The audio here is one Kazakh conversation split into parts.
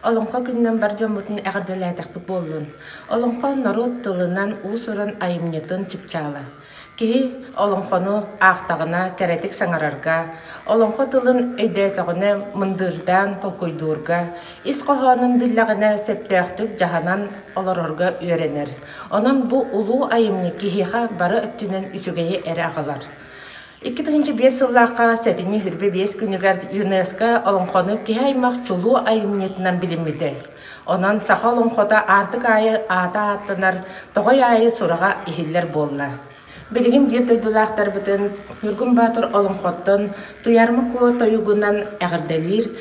Олонхо күннен бар жомутун әгәрдәләтәкпик боллун. Олонхо народ тылынан уусуран айымнетін чипчала. Киһи олонхону аахтагына кәретик саңарарга, олонхо тылын өйдәтәгенә мындырдан толкойдурга, ис коханын билләгенә септәхтик жаһанан олорорга үйренер. Онан бу улуу айымны киһиха бары өттүнен үчүгәйе эре агалар. 2005 сыллаqa сәтini хүрбе 5 күнігер ЮНЕСКО олонхону киһи аймақ чулуу айымнетінен билиммите. Онан саха олонхота артык айы ата аттынар, тоғай айы сураға ихиллер болла. Билигин бир тойдулақтар бітін Нүргүн Батыр олонхоттон туярмы ку тойугунан әгірделир,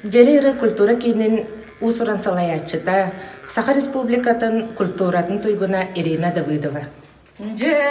жерері культура кейінен усуран салаячыта, Саха Республикатын культуратын туйгуна Ирина Давыдова. Ah